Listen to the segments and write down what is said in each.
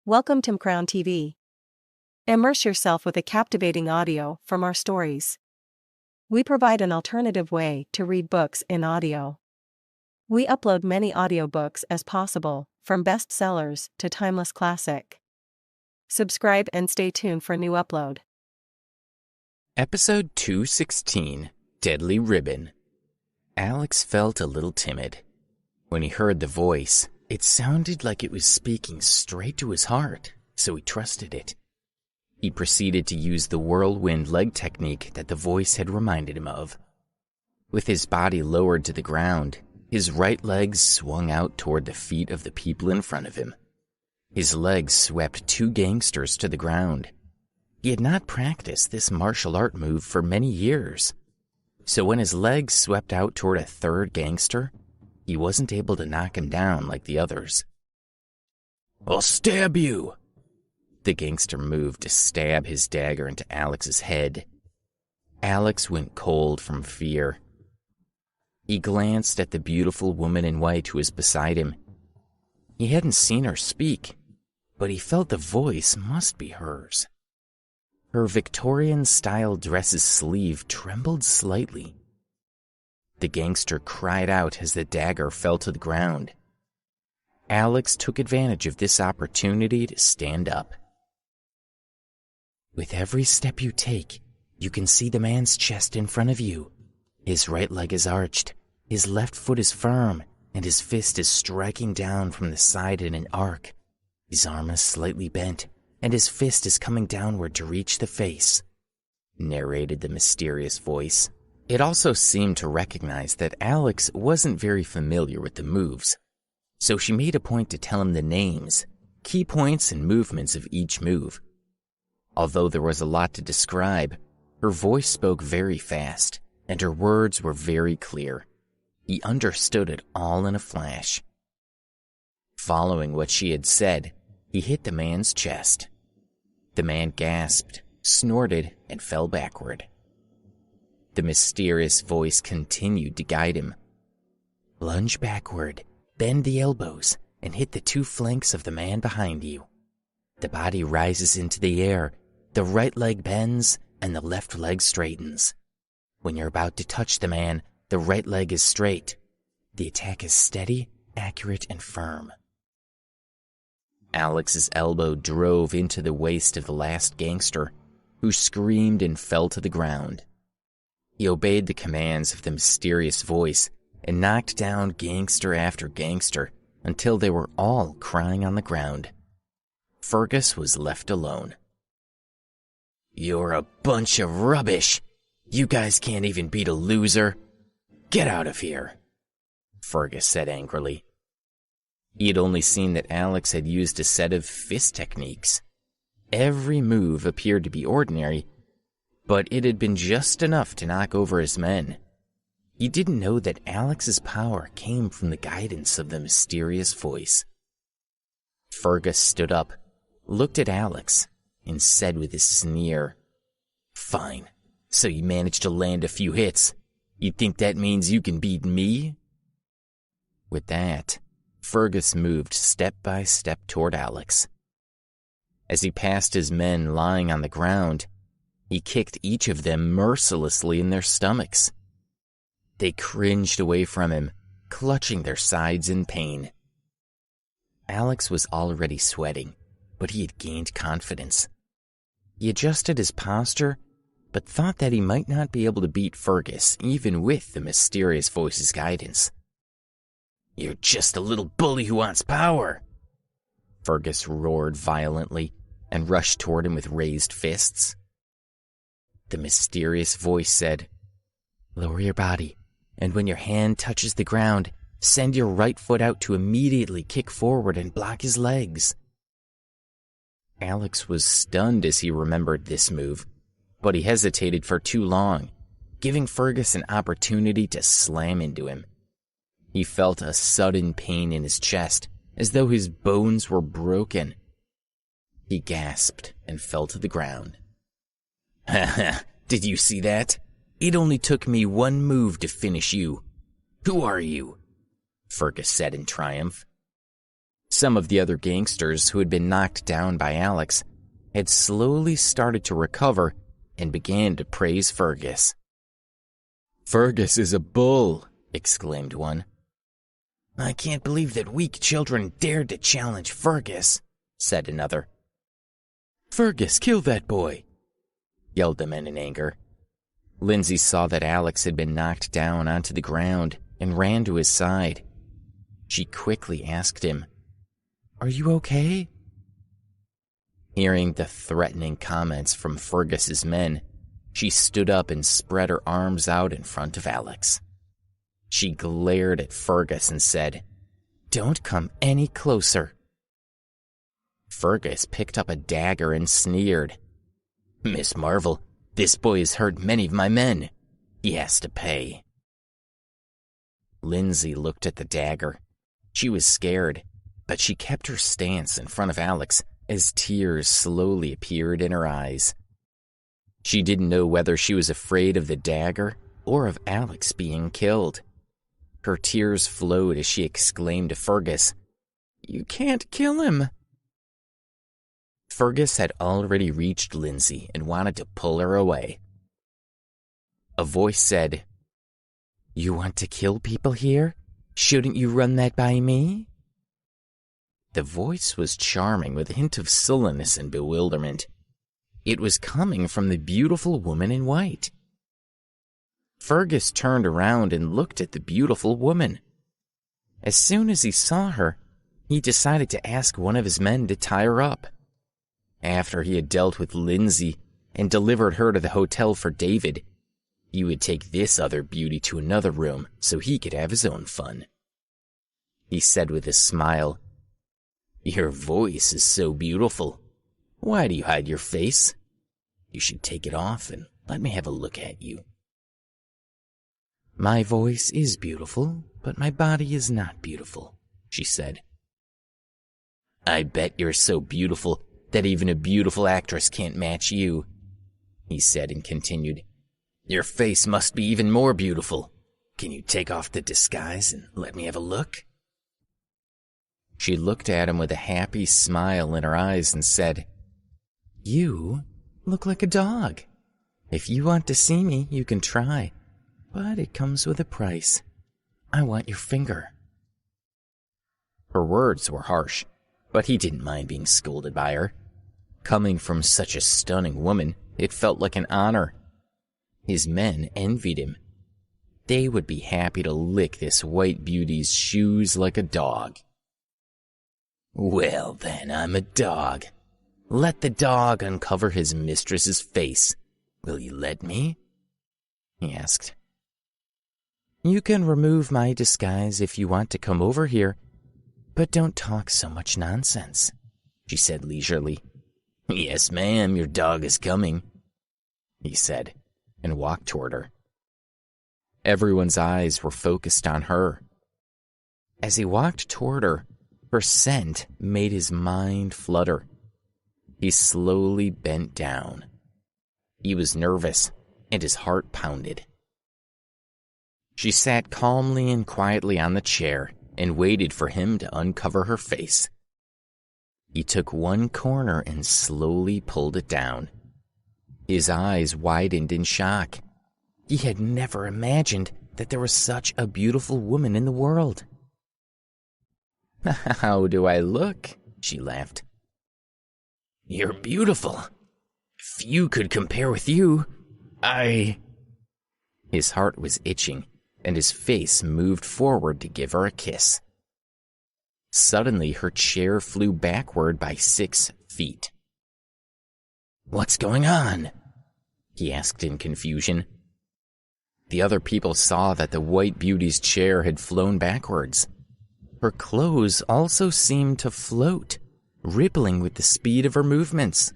Welcome to Crown TV. Immerse yourself with a captivating audio from our stories. We provide an alternative way to read books in audio. We upload many audiobooks as possible, from bestsellers to timeless classic. Subscribe and stay tuned for new upload. Episode 216, Deadly Ribbon. Alex felt a little timid. When he heard the voice, it sounded like it was speaking straight to his heart, so he trusted it. He proceeded to use the whirlwind leg technique that the voice had reminded him of. With his body lowered to the ground, his right leg swung out toward the feet of the people in front of him. His legs swept two gangsters to the ground. He had not practiced this martial art move for many years, so when his legs swept out toward a third gangster, he wasn't able to knock him down like the others. "I'll stab you!" The gangster moved to stab his dagger into Alex's head. Alex went cold from fear. He glanced at the beautiful woman in white who was beside him. He hadn't seen her speak, but he felt the voice must be hers. Her Victorian-style dress's sleeve trembled slightly. The gangster cried out as the dagger fell to the ground. Alex took advantage of this opportunity to stand up. "With every step you take, you can see the man's chest in front of you. His right leg is arched, his left foot is firm, and his fist is striking down from the side in an arc. His arm is slightly bent, and his fist is coming downward to reach the face," narrated the mysterious voice. It also seemed to recognize that Alex wasn't very familiar with the moves, so she made a point to tell him the names, key points, and movements of each move. Although there was a lot to describe, her voice spoke very fast, and her words were very clear. He understood it all in a flash. Following what she had said, he hit the man's chest. The man gasped, snorted, and fell backward. The mysterious voice continued to guide him. "Lunge backward, bend the elbows, and hit the two flanks of the man behind you. The body rises into the air, the right leg bends, and the left leg straightens. When you're about to touch the man, the right leg is straight. The attack is steady, accurate, and firm." Alex's elbow drove into the waist of the last gangster, who screamed and fell to the ground. He obeyed the commands of the mysterious voice and knocked down gangster after gangster until they were all crying on the ground. Fergus was left alone. "You're a bunch of rubbish. You guys can't even beat a loser. Get out of here," Fergus said angrily. He had only seen that Alex had used a set of fist techniques. Every move appeared to be ordinary, but it had been just enough to knock over his men. He didn't know that Alex's power came from the guidance of the mysterious voice. Fergus stood up, looked at Alex, and said with a sneer, "Fine, so you managed to land a few hits. You think that means you can beat me?" With that, Fergus moved step by step toward Alex. As he passed his men lying on the ground, he kicked each of them mercilessly in their stomachs. They cringed away from him, clutching their sides in pain. Alex was already sweating, but he had gained confidence. He adjusted his posture, but thought that he might not be able to beat Fergus even with the mysterious voice's guidance. "You're just a little bully who wants power," Fergus roared violently and rushed toward him with raised fists. The mysterious voice said, "Lower your body, and when your hand touches the ground, send your right foot out to immediately kick forward and block his legs." Alex was stunned as he remembered this move, but he hesitated for too long, giving Fergus an opportunity to slam into him. He felt a sudden pain in his chest, as though his bones were broken. He gasped and fell to the ground. "Ha, did you see that? It only took me one move to finish you. Who are you?" Fergus said in triumph. Some of the other gangsters who had been knocked down by Alex had slowly started to recover and began to praise Fergus. "Fergus is a bull," exclaimed one. "I can't believe that weak children dared to challenge Fergus," said another. "Fergus, kill that boy," yelled the men in anger. Lindsay saw that Alex had been knocked down onto the ground and ran to his side. She quickly asked him, "Are you okay?" Hearing the threatening comments from Fergus's men, she stood up and spread her arms out in front of Alex. She glared at Fergus and said, "Don't come any closer." Fergus picked up a dagger and sneered, "Miss Marvel, this boy has hurt many of my men. He has to pay." Lindsay looked at the dagger. She was scared, but she kept her stance in front of Alex as tears slowly appeared in her eyes. She didn't know whether she was afraid of the dagger or of Alex being killed. Her tears flowed as she exclaimed to Fergus, "You can't kill him." Fergus had already reached Lindsay and wanted to pull her away. A voice said, "You want to kill people here? Shouldn't you run that by me?" The voice was charming with a hint of sullenness and bewilderment. It was coming from the beautiful woman in white. Fergus turned around and looked at the beautiful woman. As soon as he saw her, he decided to ask one of his men to tie her up. After he had dealt with Lindsay and delivered her to the hotel for David, he would take this other beauty to another room so he could have his own fun. He said with a smile, "Your voice is so beautiful. Why do you hide your face? You should take it off and let me have a look at you." "My voice is beautiful, but my body is not beautiful," she said. "I bet you're so beautiful that even a beautiful actress can't match you," he said and continued, "Your face must be even more beautiful. Can you take off the disguise and let me have a look?" She looked at him with a happy smile in her eyes and said, "You look like a dog. If you want to see me, you can try, but it comes with a price. I want your finger." Her words were harsh, but he didn't mind being scolded by her. Coming from such a stunning woman, it felt like an honor. His men envied him. They would be happy to lick this white beauty's shoes like a dog. "Well then, I'm a dog. Let the dog uncover his mistress's face. Will you let me?" he asked. "You can remove my disguise if you want to come over here, but don't talk so much nonsense," she said leisurely. "Yes, ma'am, your dog is coming," he said, and walked toward her. Everyone's eyes were focused on her. As he walked toward her, her scent made his mind flutter. He slowly bent down. He was nervous, and his heart pounded. She sat calmly and quietly on the chair and waited for him to uncover her face. He took one corner and slowly pulled it down. His eyes widened in shock. He had never imagined that there was such a beautiful woman in the world. "How do I look?" she laughed. "You're beautiful. Few could compare with you. His heart was itching, and his face moved forward to give her a kiss. Suddenly, her chair flew backward by 6 feet. "What's going on?" he asked in confusion. The other people saw that the white beauty's chair had flown backwards. Her clothes also seemed to float, rippling with the speed of her movements.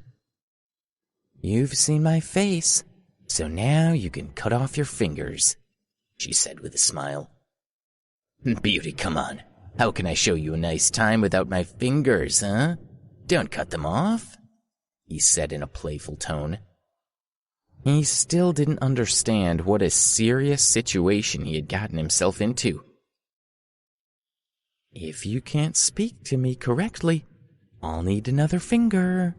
"You've seen my face, so now you can cut off your fingers," she said with a smile. "Beauty, come on. How can I show you a nice time without my fingers, huh? Don't cut them off," he said in a playful tone. He still didn't understand what a serious situation he had gotten himself into. If you can't speak to me correctly, I'll need another finger.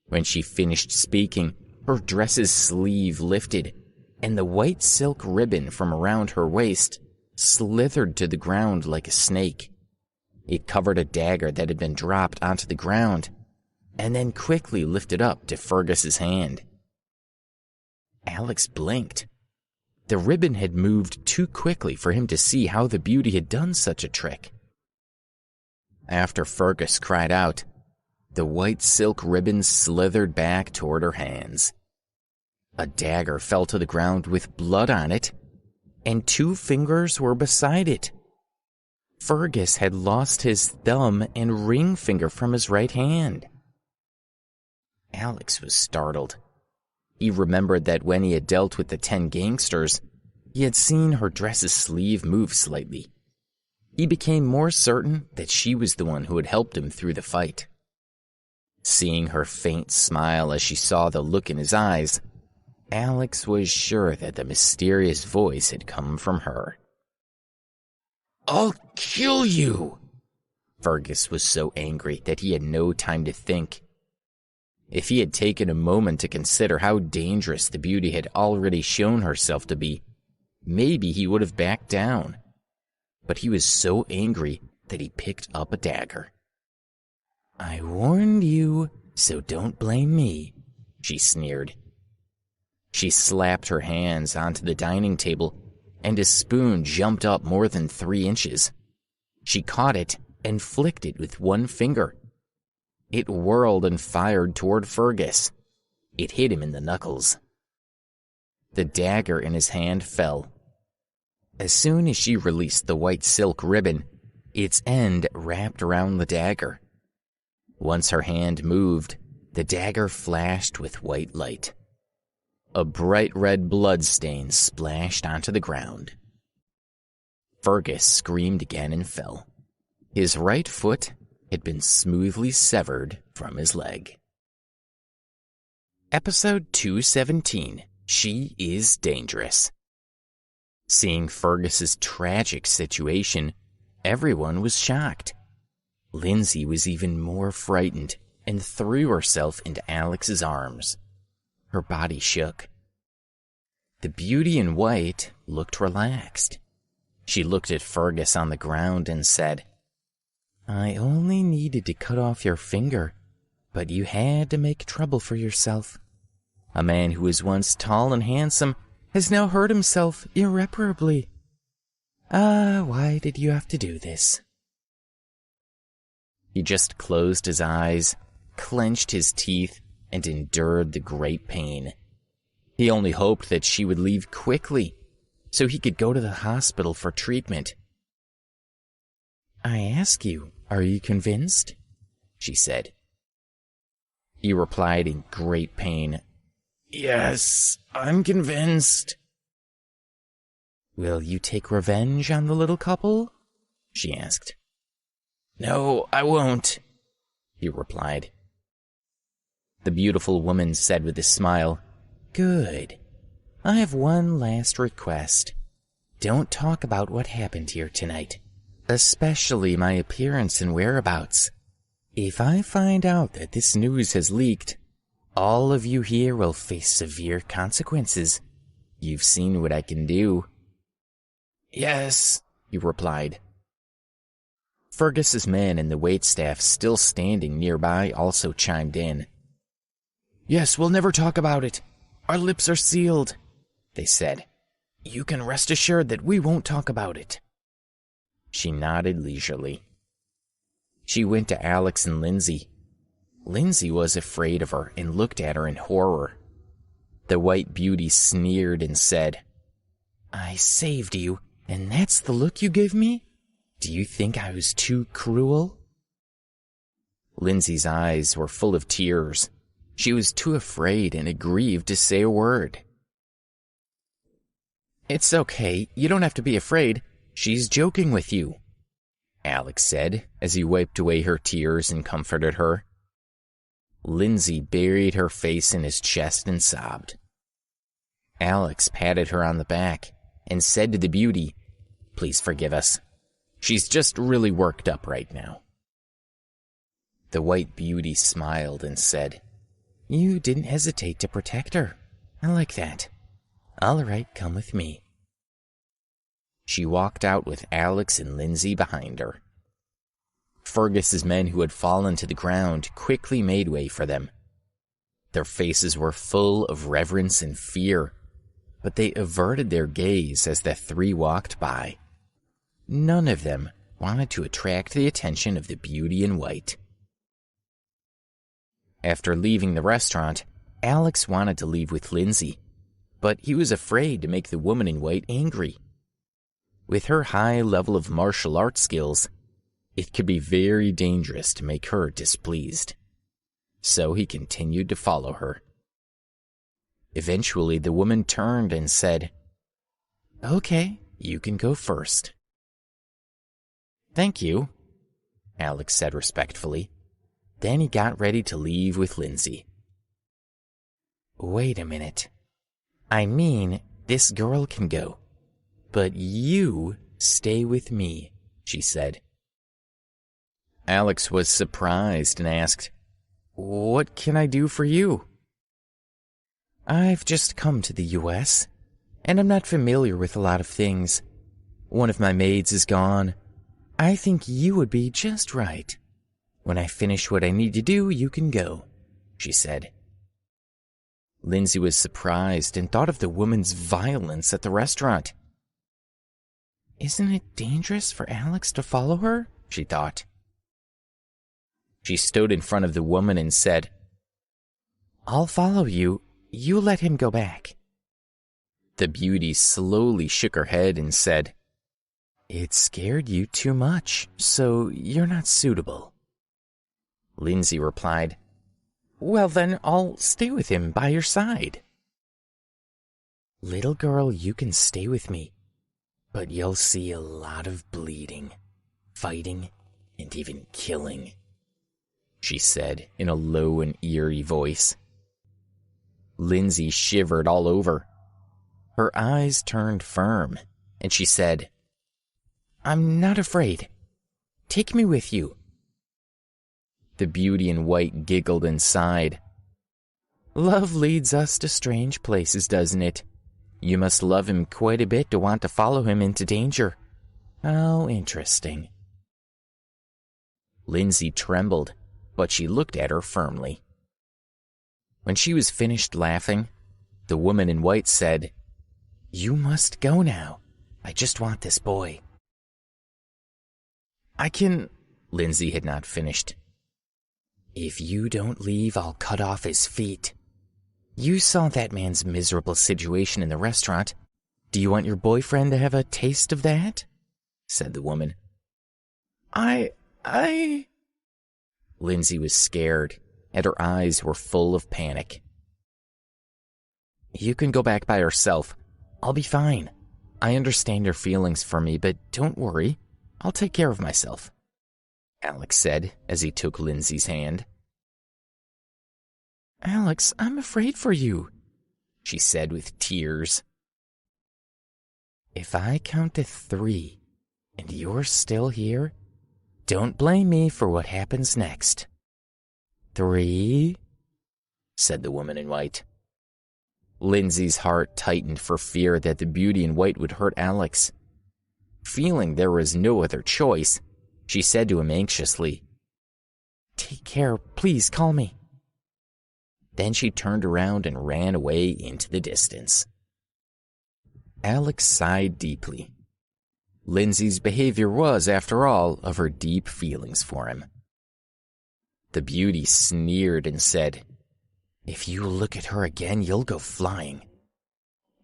When she finished speaking, her dress's sleeve lifted, and the white silk ribbon from around her waist slithered to the ground like a snake. It covered a dagger that had been dropped onto the ground, and then quickly lifted up to Fergus's hand. Alex blinked. The ribbon had moved too quickly for him to see how the beauty had done such a trick. After Fergus cried out, the white silk ribbon slithered back toward her hands. A dagger fell to the ground with blood on it, and 2 fingers were beside it. Fergus had lost his thumb and ring finger from his right hand. Alex was startled. He remembered that when he had dealt with the 10 gangsters, he had seen her dress's sleeve move slightly. He became more certain that she was the one who had helped him through the fight. Seeing her faint smile as she saw the look in his eyes, Alex was sure that the mysterious voice had come from her. "I'll kill you!" Fergus was so angry that he had no time to think. If he had taken a moment to consider how dangerous the beauty had already shown herself to be, maybe he would have backed down. But he was so angry that he picked up a dagger. "I warned you, so don't blame me," she sneered. She slapped her hands onto the dining table, and a spoon jumped up more than 3 inches. She caught it and flicked it with 1 finger. It whirled and fired toward Fergus. It hit him in the knuckles. The dagger in his hand fell. As soon as she released the white silk ribbon, its end wrapped around the dagger. Once her hand moved, the dagger flashed with white light. A bright red blood stain splashed onto the ground. Fergus screamed again and fell. His right foot had been smoothly severed from his leg. Episode 217, She is Dangerous. Seeing Fergus's tragic situation, everyone was shocked. Lindsay was even more frightened and threw herself into Alex's arms. Her body shook. The beauty in white looked relaxed. She looked at Fergus on the ground and said, "I only needed to cut off your finger, but you had to make trouble for yourself. A man who was once tall and handsome has now hurt himself irreparably. Why did you have to do this?" He just closed his eyes, clenched his teeth, and endured the great pain. He only hoped that she would leave quickly, so he could go to the hospital for treatment. "I ask you, are you convinced?" she said. He replied in great pain, "Yes, I'm convinced." "Will you take revenge on the little couple?" she asked. "No, I won't," he replied. The beautiful woman said with a smile, "Good. I have one last request. Don't talk about what happened here tonight, especially my appearance and whereabouts. If I find out that this news has leaked, all of you here will face severe consequences. You've seen what I can do." "Yes," he replied. Fergus's men and the waitstaff still standing nearby also chimed in. "Yes, we'll never talk about it. Our lips are sealed," they said. "You can rest assured that we won't talk about it." She nodded leisurely. She went to Alex and Lindsay. Lindsay was afraid of her and looked at her in horror. The white beauty sneered and said, "I saved you, and that's the look you give me? Do you think I was too cruel?" Lindsay's eyes were full of tears. She was too afraid and aggrieved to say a word. "It's okay, you don't have to be afraid. She's joking with you," Alex said as he wiped away her tears and comforted her. Lindsay buried her face in his chest and sobbed. Alex patted her on the back and said to the beauty, "Please forgive us. She's just really worked up right now." The white beauty smiled and said, "You didn't hesitate to protect her. I like that. All right, come with me." She walked out with Alex and Lindsay behind her. Fergus's men, who had fallen to the ground, quickly made way for them. Their faces were full of reverence and fear, but they averted their gaze as the three walked by. None of them wanted to attract the attention of the beauty in white. After leaving the restaurant, Alex wanted to leave with Lindsay, but he was afraid to make the woman in white angry. With her high level of martial arts skills, it could be very dangerous to make her displeased. So he continued to follow her. Eventually, the woman turned and said, "Okay, you can go first." "Thank you," Alex said respectfully. Then he got ready to leave with Lindsay. "Wait a minute. I mean, this girl can go, but you stay with me," she said. Alex was surprised and asked, "What can I do for you?" "I've just come to the U.S., and I'm not familiar with a lot of things. One of my maids is gone. I think you would be just right. When I finish what I need to do, you can go," she said. Lindsay was surprised and thought of the woman's violence at the restaurant. "Isn't it dangerous for Alex to follow her?" she thought. She stood in front of the woman and said, "I'll follow you. You let him go back." The beauty slowly shook her head and said, "It scared you too much, so you're not suitable." Lindsay replied, "Well, then I'll stay with him by your side." "Little girl, you can stay with me, but you'll see a lot of bleeding, fighting, and even killing," she said in a low and eerie voice. Lindsay shivered all over. Her eyes turned firm, and she said, "I'm not afraid. Take me with you." The beauty in white giggled and sighed. "Love leads us to strange places, doesn't it? You must love him quite a bit to want to follow him into danger. How interesting." Lindsay trembled, but she looked at her firmly. When she was finished laughing, the woman in white said, "You must go now. I just want this boy." "I can—" Lindsay had not finished. "If you don't leave, I'll cut off his feet. You saw that man's miserable situation in the restaurant. Do you want your boyfriend to have a taste of that?" said the woman. I... Lindsay was scared, and her eyes were full of panic. "You can go back by yourself. I'll be fine. I understand your feelings for me, but don't worry. I'll take care of myself," Alex said as he took Lindsay's hand. "Alex, I'm afraid for you," she said with tears. "If I count to 3 and you're still here, don't blame me for what happens next. 3, said the woman in white. Lindsay's heart tightened for fear that the beauty in white would hurt Alex. Feeling there was no other choice, she said to him anxiously, "Take care, please call me." Then she turned around and ran away into the distance. Alex sighed deeply. Lindsay's behavior was, after all, of her deep feelings for him. The beauty sneered and said, "If you look at her again, you'll go flying.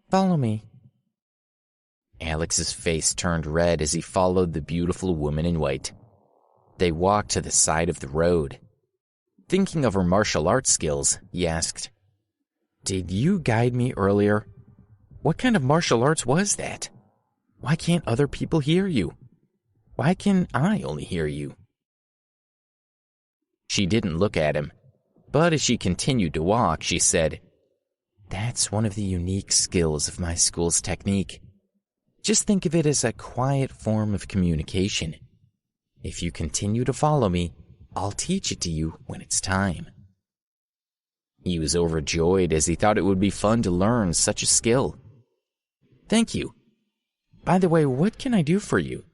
Follow me." Alex's face turned red as he followed the beautiful woman in white. They walked to the side of the road. Thinking of her martial arts skills, he asked, "Did you guide me earlier? What kind of martial arts was that? Why can't other people hear you? Why can I only hear you?" She didn't look at him, but as she continued to walk, she said, "That's one of the unique skills of my school's technique. Just think of it as a quiet form of communication. If you continue to follow me, I'll teach it to you when it's time." He was overjoyed as he thought it would be fun to learn such a skill. "Thank you. By the way, what can I do for you?"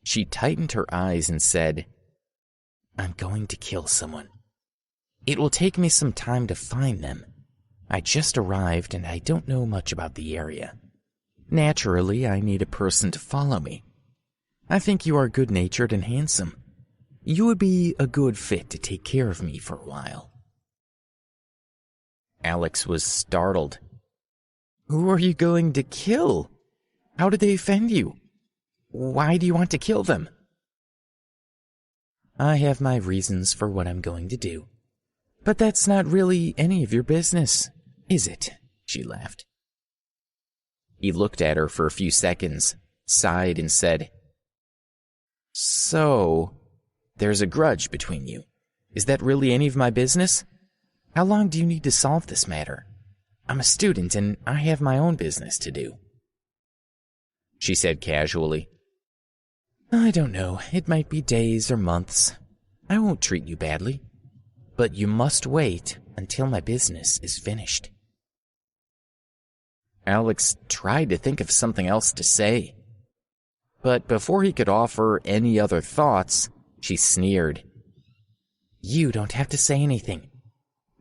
She tightened her eyes and said, "I'm going to kill someone. It will take me some time to find them. I just arrived and I don't know much about the area. Naturally, I need a person to follow me. I think you are good-natured and handsome. You would be a good fit to take care of me for a while." Alex was startled. "Who are you going to kill? How did they offend you? Why do you want to kill them?" "I have my reasons for what I'm going to do. But that's not really any of your business, is it?" she laughed. He looked at her for a few seconds, sighed, and said, "So, there's a grudge between you. Is that really any of my business? How long do you need to solve this matter? I'm a student and I have my own business to do." She said casually, "I don't know. It might be days or months. I won't treat you badly. But you must wait until my business is finished." Alex tried to think of something else to say. But before he could offer any other thoughts, she sneered, "You don't have to say anything.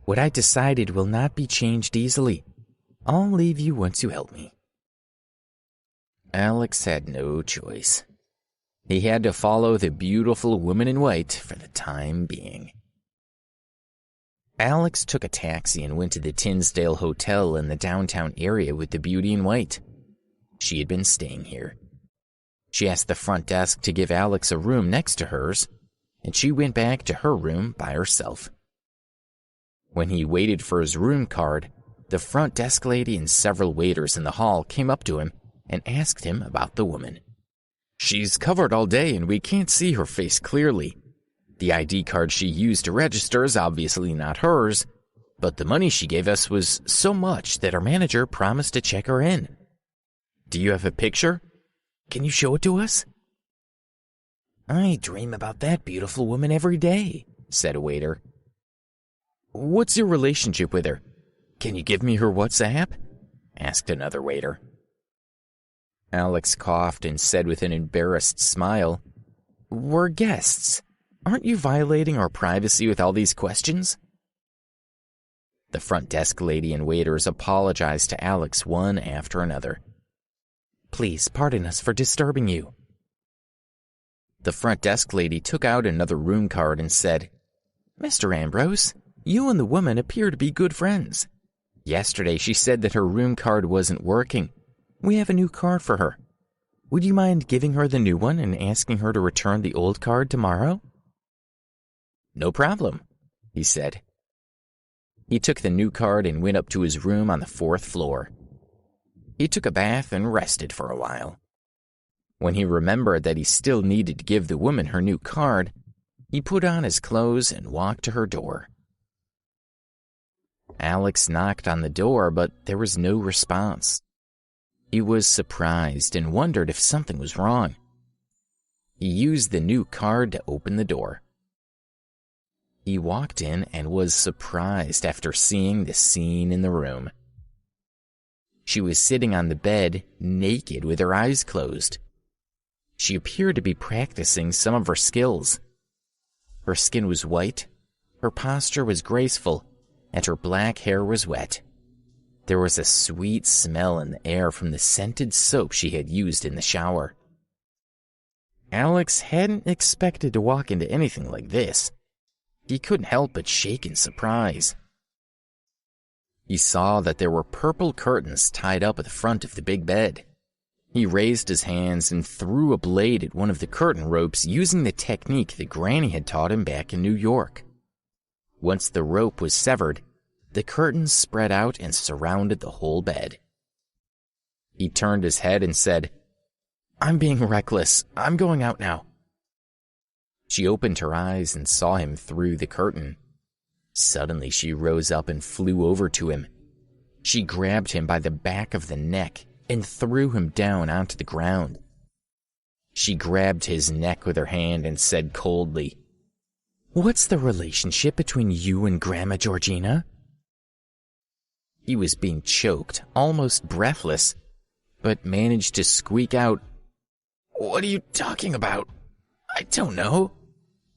What I decided will not be changed easily. I'll leave you once you help me." Alex had no choice. He had to follow the beautiful woman in white for the time being. Alex took a taxi and went to the Tinsdale Hotel in the downtown area with the beauty in white. She had been staying here. She asked the front desk to give Alex a room next to hers, and she went back to her room by herself. When he waited for his room card, the front desk lady and several waiters in the hall came up to him and asked him about the woman. "She's covered all day and we can't see her face clearly. The ID card she used to register is obviously not hers, but the money she gave us was so much that our manager promised to check her in. Do you have a picture? Can you show it to us?" "I dream about that beautiful woman every day," said a waiter. "What's your relationship with her? Can you give me her WhatsApp?" asked another waiter. Alex coughed and said with an embarrassed smile, "We're guests. Aren't you violating our privacy with all these questions?" The front desk lady and waiters apologized to Alex one after another. "Please pardon us for disturbing you." The front desk lady took out another room card and said, "Mr. Ambrose, you and the woman appear to be good friends. Yesterday she said that her room card wasn't working. We have a new card for her. Would you mind giving her the new one and asking her to return the old card tomorrow?" "No problem," he said. He took the new card and went up to his room on the 4th floor. He took a bath and rested for a while. When he remembered that he still needed to give the woman her new card, he put on his clothes and walked to her door. Alex knocked on the door, but there was no response. He was surprised and wondered if something was wrong. He used the new card to open the door. He walked in and was surprised after seeing the scene in the room. She was sitting on the bed, naked with her eyes closed. She appeared to be practicing some of her skills. Her skin was white, her posture was graceful, and her black hair was wet. There was a sweet smell in the air from the scented soap she had used in the shower. Alex hadn't expected to walk into anything like this. He couldn't help but shake in surprise. He saw that there were purple curtains tied up at the front of the big bed. He raised his hands and threw a blade at one of the curtain ropes using the technique that Granny had taught him back in New York. Once the rope was severed, the curtains spread out and surrounded the whole bed. He turned his head and said, "I'm being reckless. I'm going out now." She opened her eyes and saw him through the curtain. Suddenly she rose up and flew over to him. She grabbed him by the back of the neck and threw him down onto the ground. She grabbed his neck with her hand and said coldly, "What's the relationship between you and Grandma Georgina?" He was being choked, almost breathless, but managed to squeak out, "What are you talking about? I don't know."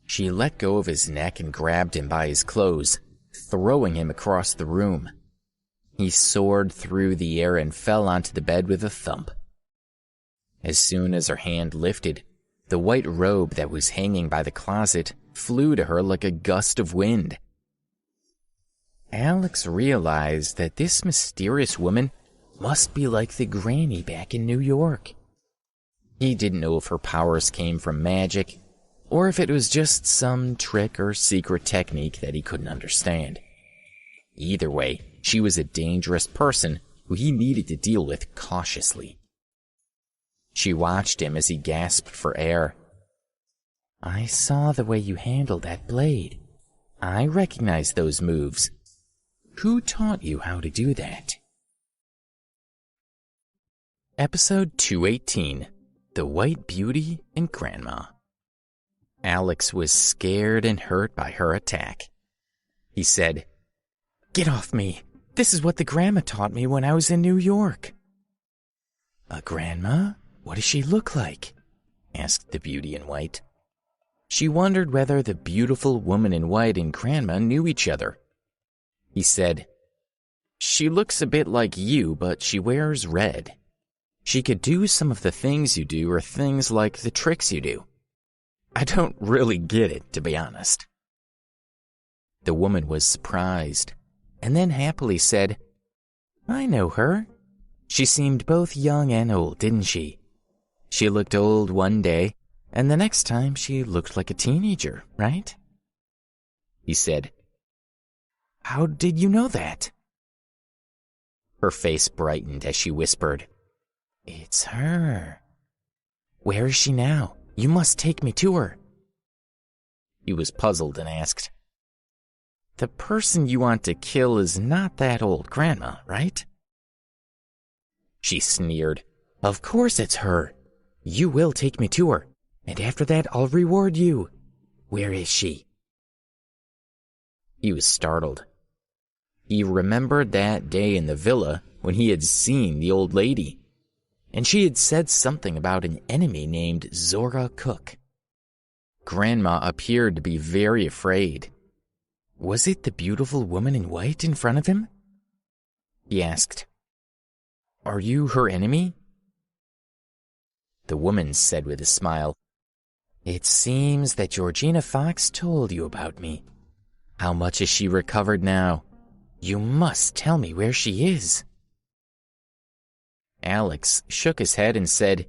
She let go of his neck and grabbed him by his clothes, throwing him across the room. He soared through the air and fell onto the bed with a thump. As soon as her hand lifted, the white robe that was hanging by the closet flew to her like a gust of wind. Alex realized that this mysterious woman must be like the granny back in New York. He didn't know if her powers came from magic, or if it was just some trick or secret technique that he couldn't understand. Either way, she was a dangerous person who he needed to deal with cautiously. She watched him as he gasped for air. "I saw the way you handled that blade. I recognize those moves. Who taught you how to do that?" Episode 218, The White Beauty and Grandma. Alex was scared and hurt by her attack. He said, "Get off me. This is what the grandma taught me when I was in New York." "A grandma? What does she look like?" asked the beauty in white. She wondered whether the beautiful woman in white and grandma knew each other. He said, "She looks a bit like you, but she wears red. She could do some of the things you do or things like the tricks you do. I don't really get it, to be honest." The woman was surprised, and then happily said, "I know her. She seemed both young and old, didn't she? She looked old one day, and the next time she looked like a teenager, right?" He said, "How did you know that?" Her face brightened as she whispered, "It's her. Where is she now? You must take me to her." He was puzzled and asked, "The person you want to kill is not that old grandma, right?" She sneered, "Of course it's her. You will take me to her, and after that I'll reward you. Where is she?" He was startled. He remembered that day in the villa when he had seen the old lady, and she had said something about an enemy named Zora Cook. Grandma appeared to be very afraid. Was it the beautiful woman in white in front of him? He asked, "Are you her enemy?" The woman said with a smile, "It seems that Georgina Fox told you about me. How much has she recovered now? You must tell me where she is." Alex shook his head and said,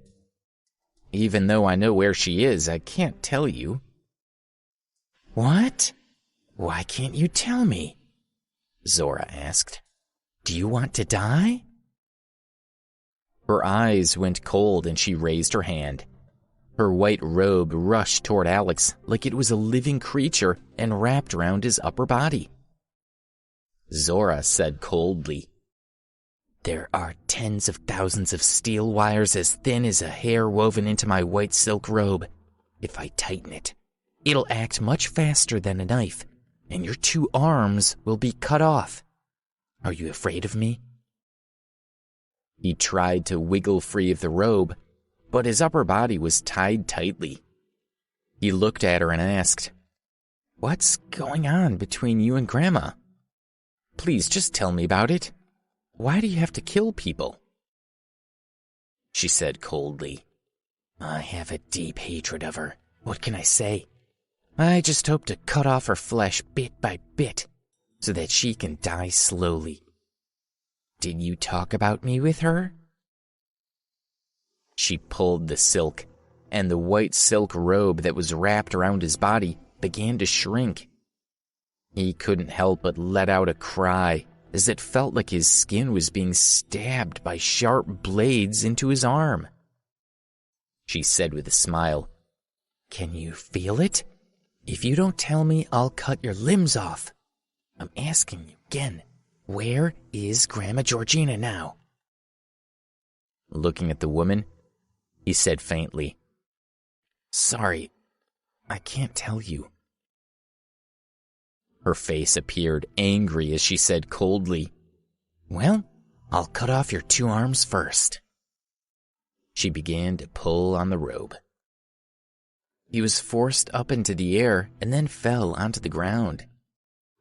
"Even though I know where she is, I can't tell you." "What? Why can't you tell me?" Zora asked. "Do you want to die?" Her eyes went cold and she raised her hand. Her white robe rushed toward Alex like it was a living creature and wrapped around his upper body. Zora said coldly, "There are tens of thousands of steel wires as thin as a hair woven into my white silk robe. If I tighten it, it'll act much faster than a knife, and your 2 arms will be cut off. Are you afraid of me?" He tried to wiggle free of the robe, but his upper body was tied tightly. He looked at her and asked, "What's going on between you and Grandma? Please just tell me about it. Why do you have to kill people?" She said coldly, "I have a deep hatred of her. What can I say? I just hope to cut off her flesh bit by bit so that she can die slowly. Did you talk about me with her?" She pulled the silk, and the white silk robe that was wrapped around his body began to shrink. He couldn't help but let out a cry as it felt like his skin was being stabbed by sharp blades into his arm. She said with a smile, "Can you feel it? If you don't tell me, I'll cut your limbs off. I'm asking you again, where is Grandma Georgina now?" Looking at the woman, he said faintly, "Sorry, I can't tell you." Her face appeared angry as she said coldly, "Well, I'll cut off your 2 arms first." She began to pull on the robe. He was forced up into the air and then fell onto the ground.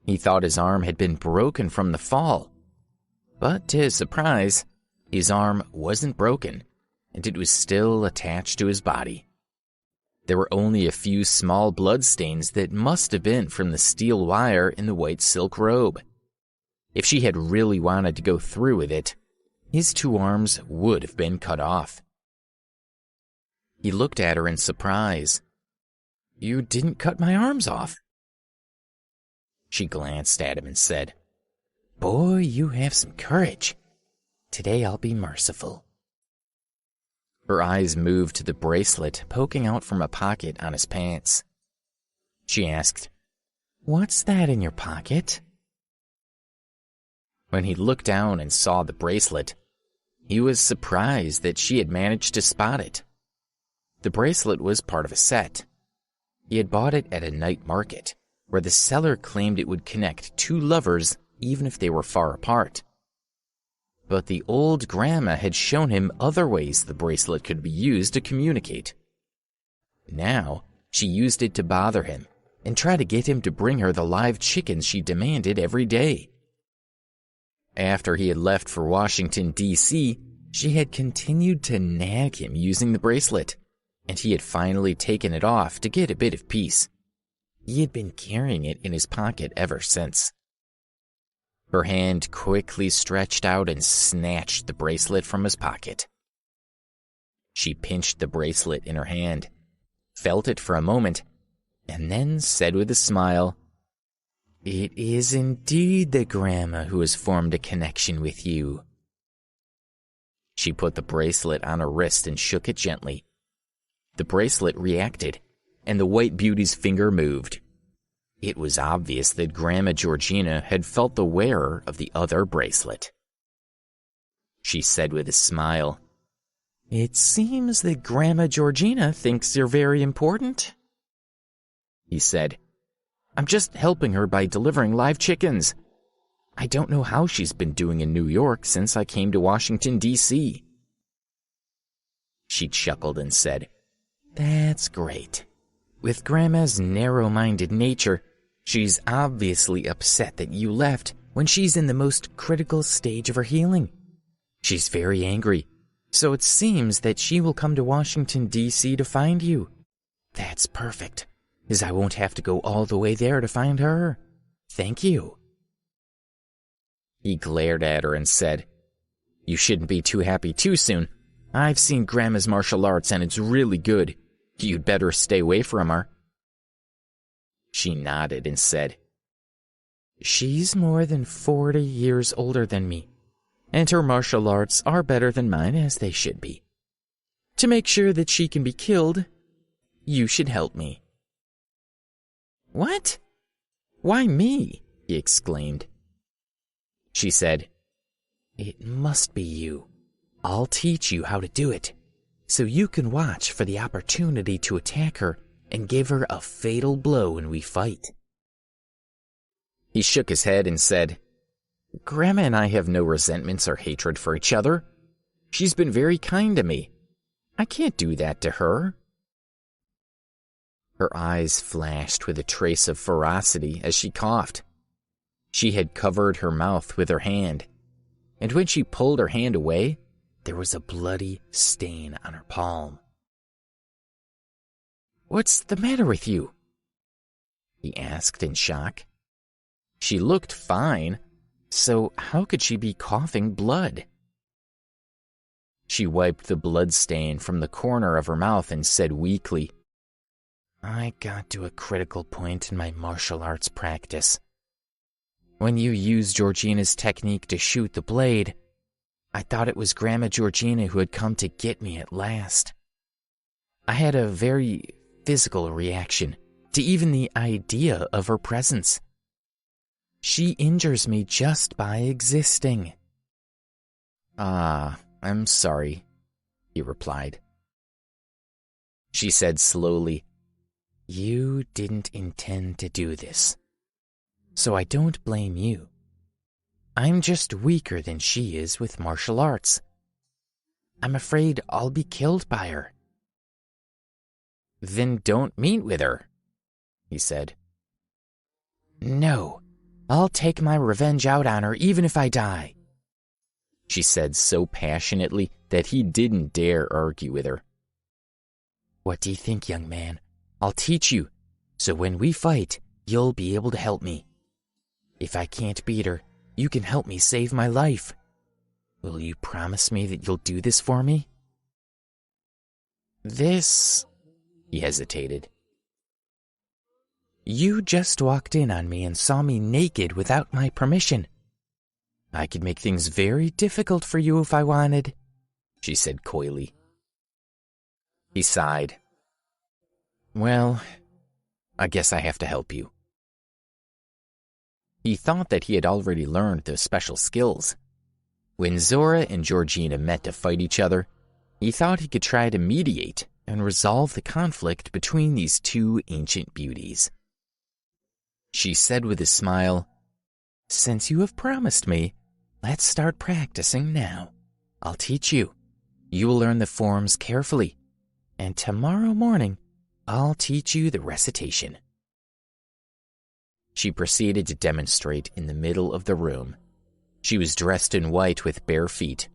He thought his arm had been broken from the fall, but to his surprise, his arm wasn't broken, and it was still attached to his body. There were only a few small bloodstains that must have been from the steel wire in the white silk robe. If she had really wanted to go through with it, his 2 arms would have been cut off. He looked at her in surprise. "You didn't cut my arms off." She glanced at him and said, "Boy, you have some courage. Today I'll be merciful." Her eyes moved to the bracelet poking out from a pocket on his pants. She asked, "What's that in your pocket?" When he looked down and saw the bracelet, he was surprised that she had managed to spot it. The bracelet was part of a set. He had bought it at a night market, where the seller claimed it would connect 2 lovers even if they were far apart. But the old grandma had shown him other ways the bracelet could be used to communicate. Now, she used it to bother him and try to get him to bring her the live chickens she demanded every day. After he had left for Washington, D.C., she had continued to nag him using the bracelet, and he had finally taken it off to get a bit of peace. He had been carrying it in his pocket ever since. Her hand quickly stretched out and snatched the bracelet from his pocket. She pinched the bracelet in her hand, felt it for a moment, and then said with a smile, "It is indeed the grandma who has formed a connection with you." She put the bracelet on her wrist and shook it gently. The bracelet reacted, and the white beauty's finger moved. It was obvious that Grandma Georgina had felt the wearer of the other bracelet. She said with a smile, "It seems that Grandma Georgina thinks you're very important." He said, "I'm just helping her by delivering live chickens. I don't know how she's been doing in New York since I came to Washington, D.C. She chuckled and said, "That's great. With Grandma's narrow-minded nature, she's obviously upset that you left when she's in the most critical stage of her healing. She's very angry, so it seems that she will come to Washington, D.C. to find you. That's perfect, as I won't have to go all the way there to find her. Thank you." He glared at her and said, "You shouldn't be too happy too soon. I've seen Grandma's martial arts and it's really good. You'd better stay away from her." She nodded and said, "She's more than 40 years older than me, and her martial arts are better than mine, as they should be. To make sure that she can be killed, you should help me." "What? Why me?" he exclaimed. She said, "It must be you. I'll teach you how to do it, so you can watch for the opportunity to attack her and give her a fatal blow when we fight." He shook his head and said, "Grandma and I have no resentments or hatred for each other. She's been very kind to me. I can't do that to her." Her eyes flashed with a trace of ferocity as she coughed. She had covered her mouth with her hand, and when she pulled her hand away, there was a bloody stain on her palm. "What's the matter with you?" he asked in shock. She looked fine, so how could she be coughing blood? She wiped the blood stain from the corner of her mouth and said weakly, "I got to a critical point in my martial arts practice. When you used Georgina's technique to shoot the blade, I thought it was Grandma Georgina who had come to get me at last. I had a very physical reaction to even the idea of her presence. She injures me just by existing." "Ah, I'm sorry," he replied. She said slowly, "You didn't intend to do this, so I don't blame you. I'm just weaker than she is with martial arts. I'm afraid I'll be killed by her." "Then don't meet with her," he said. "No, I'll take my revenge out on her even if I die," she said so passionately that he didn't dare argue with her. "What do you think, young man? I'll teach you, so when we fight, you'll be able to help me. If I can't beat her, you can help me save my life. Will you promise me that you'll do this for me?" "This..." he hesitated. "You just walked in on me and saw me naked without my permission. I could make things very difficult for you if I wanted," she said coyly. He sighed. "Well, I guess I have to help you." He thought that he had already learned the special skills. When Zora and Georgina met to fight each other, he thought he could try to mediate and resolve the conflict between these two ancient beauties. She said with a smile, "Since you have promised me, let's start practicing now. I'll teach you. You will learn the forms carefully, and tomorrow morning, I'll teach you the recitation." She proceeded to demonstrate in the middle of the room. She was dressed in white with bare feet.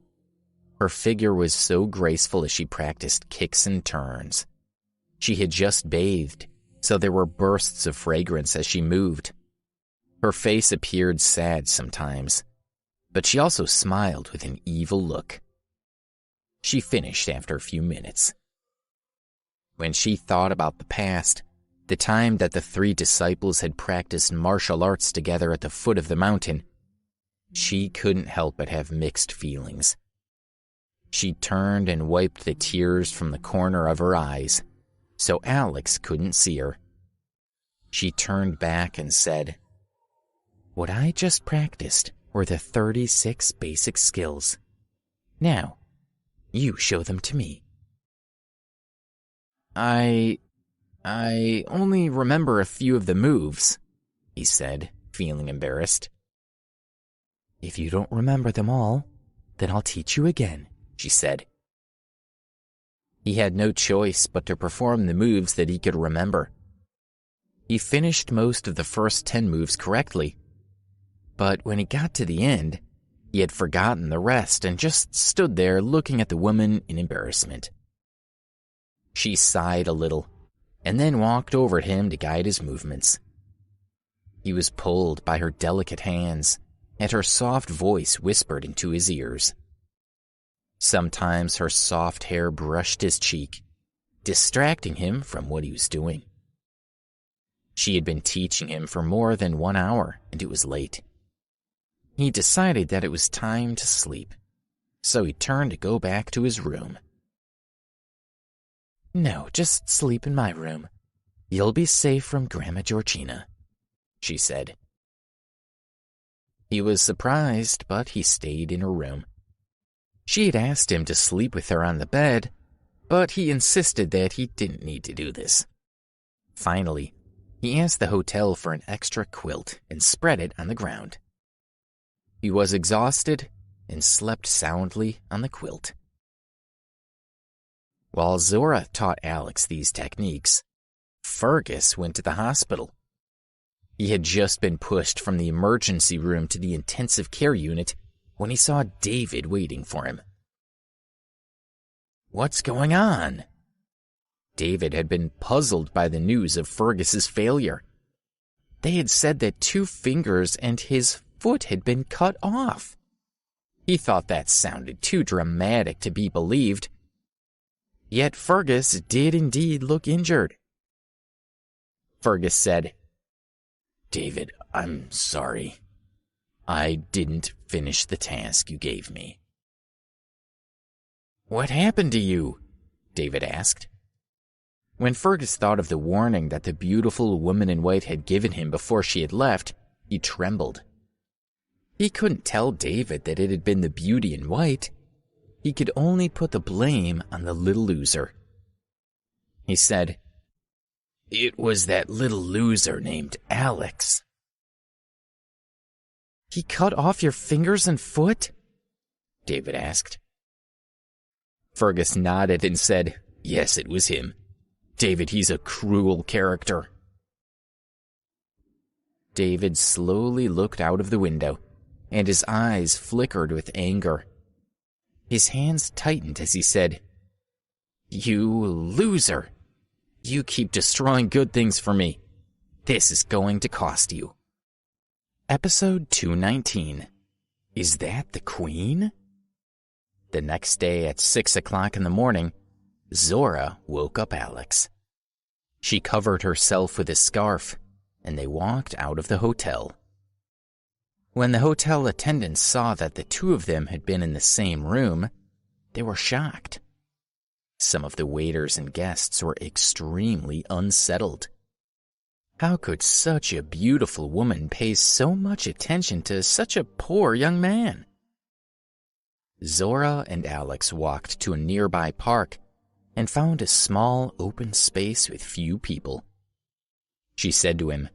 Her figure was so graceful as she practiced kicks and turns. She had just bathed, so there were bursts of fragrance as she moved. Her face appeared sad sometimes, but she also smiled with an evil look. She finished after a few minutes. When she thought about the past, the time that the three disciples had practiced martial arts together at the foot of the mountain, she couldn't help but have mixed feelings. She turned and wiped the tears from the corner of her eyes, so Alex couldn't see her. She turned back and said, "What I just practiced were the 36 basic skills. Now, you show them to me." I only remember a few of the moves," he said, feeling embarrassed. "If you don't remember them all, then I'll teach you again," she said. He had no choice but to perform the moves that he could remember. He finished most of the first 10 moves correctly, but when he got to the end, he had forgotten the rest and just stood there looking at the woman in embarrassment. She sighed a little, and then walked over to him to guide his movements. He was pulled by her delicate hands, and her soft voice whispered into his ears. Sometimes her soft hair brushed his cheek, distracting him from what he was doing. She had been teaching him for more than 1 hour, and it was late. He decided that it was time to sleep, so he turned to go back to his room. "No, just sleep in my room. You'll be safe from Grandma Georgina," she said. He was surprised, but he stayed in her room. She had asked him to sleep with her on the bed, but he insisted that he didn't need to do this. Finally, he asked the hotel for an extra quilt and spread it on the ground. He was exhausted and slept soundly on the quilt. While Zora taught Alex these techniques, Fergus went to the hospital. He had just been pushed from the emergency room to the intensive care unit when he saw David waiting for him. "What's going on?" David had been puzzled by the news of Fergus's failure. They had said that 2 fingers and his foot had been cut off. He thought that sounded too dramatic to be believed. Yet Fergus did indeed look injured. Fergus said, "David, I'm sorry. I didn't finish the task you gave me." "What happened to you?" David asked. When Fergus thought of the warning that the beautiful woman in white had given him before she had left, he trembled. He couldn't tell David that it had been the beauty in white. he could only put the blame on the little loser. He said, "It was that little loser named Alex." "He cut off your fingers and foot?" David asked. Fergus nodded and said, "Yes, it was him. David, he's a cruel character." David slowly looked out of the window, and his eyes flickered with anger. His hands tightened as he said, "You loser! You keep destroying good things for me. This is going to cost you." Episode 219. Is that the Queen? The next day at 6 o'clock in the morning, Zora woke up Alex. She covered herself with a scarf, and they walked out of the hotel. When the hotel attendants saw that the two of them had been in the same room, they were shocked. Some of the waiters and guests were extremely unsettled. How could such a beautiful woman pay so much attention to such a poor young man? Zora and Alex walked to a nearby park and found a small open space with few people. She said to him,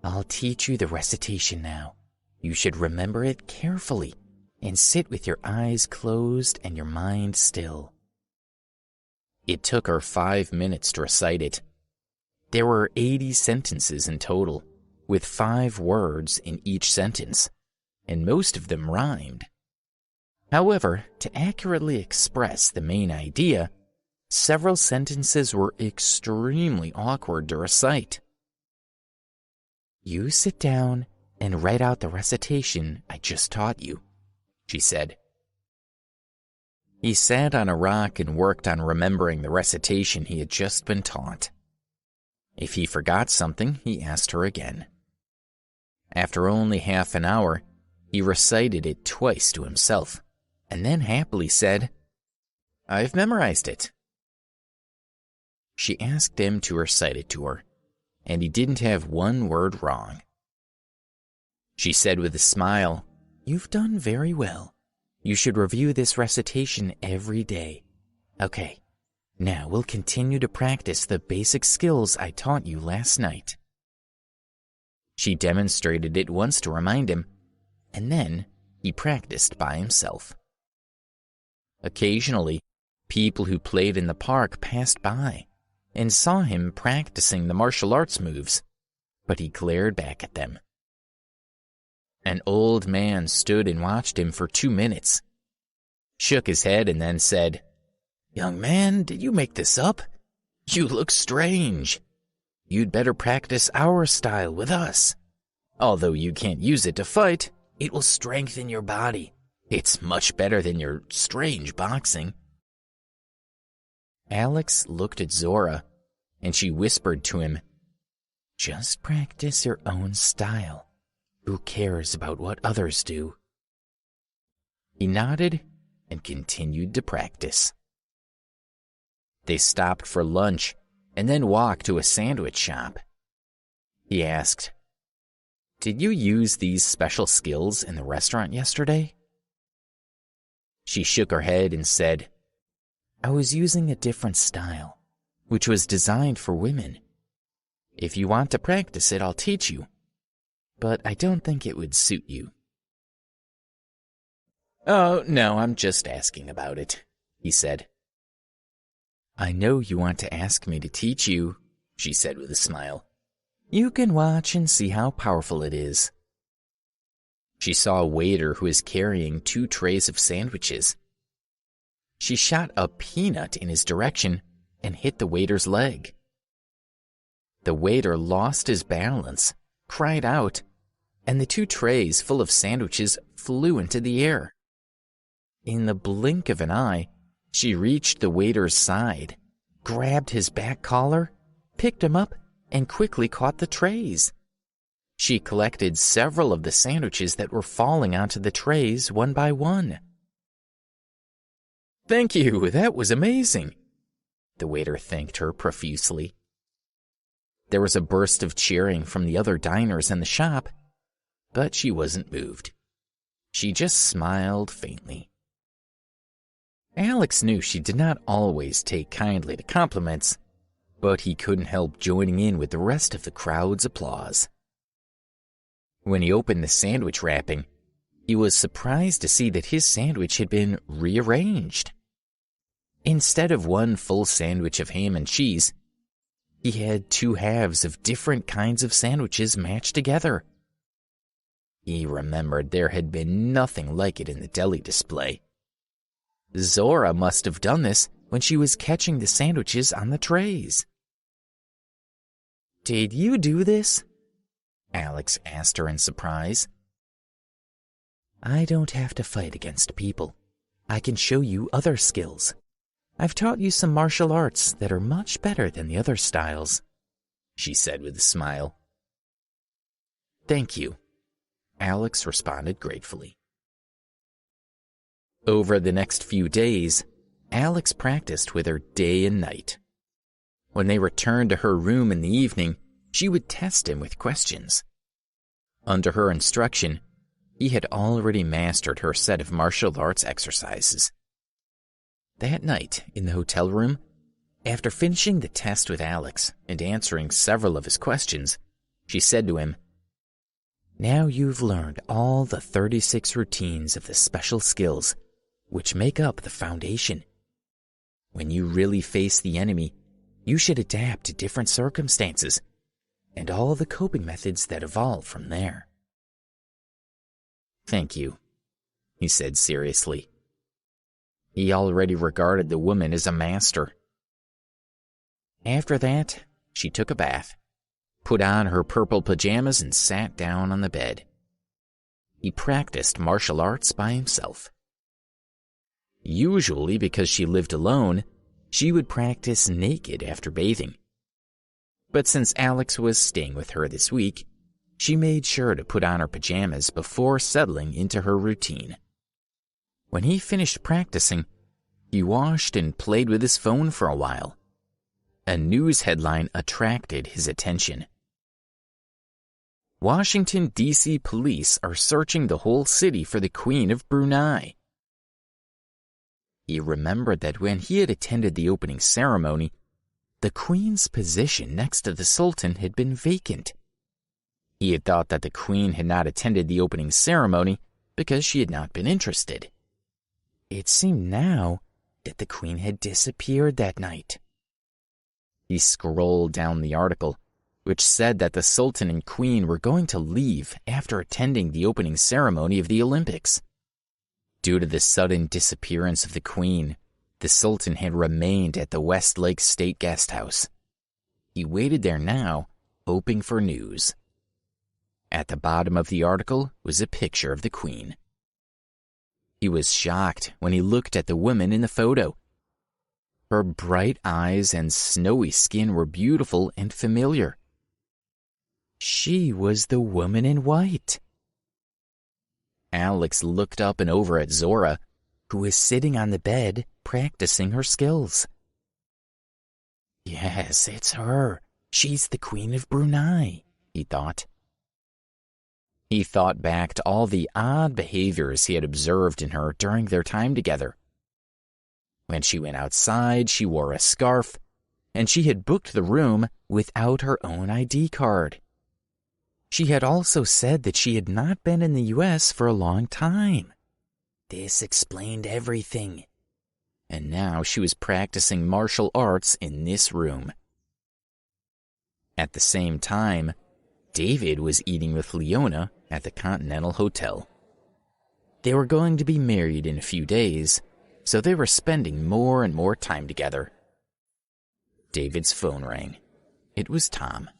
"I'll teach you the recitation now. You should remember it carefully and sit with your eyes closed and your mind still." It took her 5 minutes to recite it. There were 80 sentences in total, with 5 words in each sentence, and most of them rhymed. However, to accurately express the main idea, several sentences were extremely awkward to recite. "You sit down and write out the recitation I just taught you," she said. He sat on a rock and worked on remembering the recitation he had just been taught. If he forgot something, he asked her again. After only half an hour, he recited it twice to himself, and then happily said, "I've memorized it." She asked him to recite it to her, and he didn't have one word wrong. She said with a smile, "You've done very well. You should review this recitation every day. Okay. Now we'll continue to practice the basic skills I taught you last night." She demonstrated it once to remind him, and then he practiced by himself. Occasionally, people who played in the park passed by and saw him practicing the martial arts moves, but he glared back at them. An old man stood and watched him for 2 minutes, shook his head, and then said, "Young man, did you make this up? You look strange. You'd better practice our style with us. Although you can't use it to fight, it will strengthen your body. It's much better than your strange boxing." Alex looked at Zora, and she whispered to him, "Just practice your own style. Who cares about what others do?" He nodded and continued to practice. They stopped for lunch and then walked to a sandwich shop. He asked, "Did you use these special skills in the restaurant yesterday?" She shook her head and said, "I was using a different style, which was designed for women. If you want to practice it, I'll teach you, but I don't think it would suit you." "Oh, no, I'm just asking about it," he said. "I know you want to ask me to teach you," she said with a smile. "You can watch and see how powerful it is." She saw a waiter who was carrying 2 trays of sandwiches. She shot a peanut in his direction and hit the waiter's leg. The waiter lost his balance, cried out, and the 2 trays full of sandwiches flew into the air. In the blink of an eye, she reached the waiter's side, grabbed his back collar, picked him up, and quickly caught the trays. She collected several of the sandwiches that were falling onto the trays one by one. "Thank you, that was amazing," the waiter thanked her profusely. There was a burst of cheering from the other diners in the shop, but she wasn't moved. She just smiled faintly. Alex knew she did not always take kindly to compliments, but he couldn't help joining in with the rest of the crowd's applause. When he opened the sandwich wrapping, he was surprised to see that his sandwich had been rearranged. Instead of one full sandwich of ham and cheese, he had two halves of different kinds of sandwiches matched together. He remembered there had been nothing like it in the deli display. Zora must have done this when she was catching the sandwiches on the trays. "Did you do this?" Alex asked her in surprise. "I don't have to fight against people. I can show you other skills. I've taught you some martial arts that are much better than the other styles," she said with a smile. "Thank you," Alex responded gratefully. Over the next few days, Alex practiced with her day and night. When they returned to her room in the evening, she would test him with questions. Under her instruction, he had already mastered her set of martial arts exercises. That night, in the hotel room, after finishing the test with Alex and answering several of his questions, she said to him, "Now you've learned all the 36 routines of the special skills which make up the foundation. When you really face the enemy, you should adapt to different circumstances and all the coping methods that evolve from there." "Thank you," he said seriously. He already regarded the woman as a master. After that, she took a bath, put on her purple pajamas, and sat down on the bed. He practiced martial arts by himself. Usually, because she lived alone, she would practice naked after bathing. But since Alex was staying with her this week, she made sure to put on her pajamas before settling into her routine. When he finished practicing, he washed and played with his phone for a while. A news headline attracted his attention. Washington, D.C. police are searching the whole city for the Queen of Brunei. He remembered that when he had attended the opening ceremony, the Queen's position next to the Sultan had been vacant. He had thought that the Queen had not attended the opening ceremony because she had not been interested. It seemed now that the Queen had disappeared that night. He scrolled down the article, which said that the Sultan and Queen were going to leave after attending the opening ceremony of the Olympics. Due to the sudden disappearance of the Queen, the Sultan had remained at the Westlake State Guest House. He waited there now, hoping for news. At the bottom of the article was a picture of the Queen. He was shocked when he looked at the woman in the photo. Her bright eyes and snowy skin were beautiful and familiar. She was the woman in white. Alex looked up and over at Zora, who was sitting on the bed practicing her skills. "Yes, it's her. She's the Queen of Brunei," he thought. He thought back to all the odd behaviors he had observed in her during their time together. When she went outside, she wore a scarf, and she had booked the room without her own ID card. She had also said that she had not been in the U.S. for a long time. This explained everything. And now she was practicing martial arts in this room. At the same time, David was eating with Leona at the Continental Hotel. They were going to be married in a few days, so they were spending more and more time together. David's phone rang. It was Tom.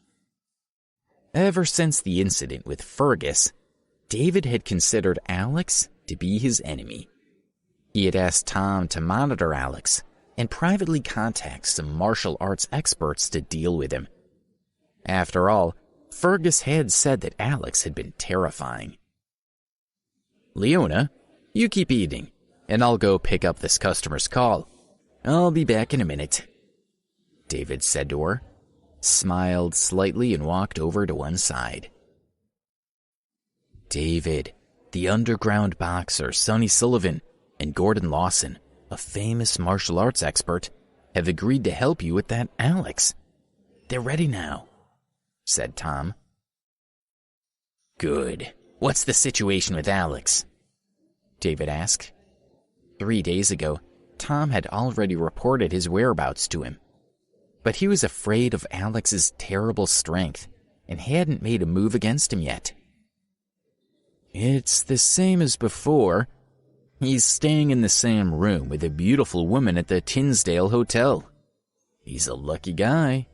Ever since the incident with Fergus, David had considered Alex to be his enemy. He had asked Tom to monitor Alex and privately contact some martial arts experts to deal with him. After all, Fergus had said that Alex had been terrifying. "Leona, you keep eating, and I'll go pick up this customer's call. I'll be back in a minute," David said to her, smiled slightly, and walked over to one side. David, the underground boxer Sonny Sullivan, and Gordon Lawson a famous martial arts expert, have agreed to help you with that Alex. They're ready now," said Tom. "Good. What's the situation with Alex?" David asked. 3 days ago, Tom had already reported his whereabouts to him. But he was afraid of Alex's terrible strength and hadn't made a move against him yet. "It's the same as before. He's staying in the same room with a beautiful woman at the Tinsdale Hotel. He's a lucky guy,"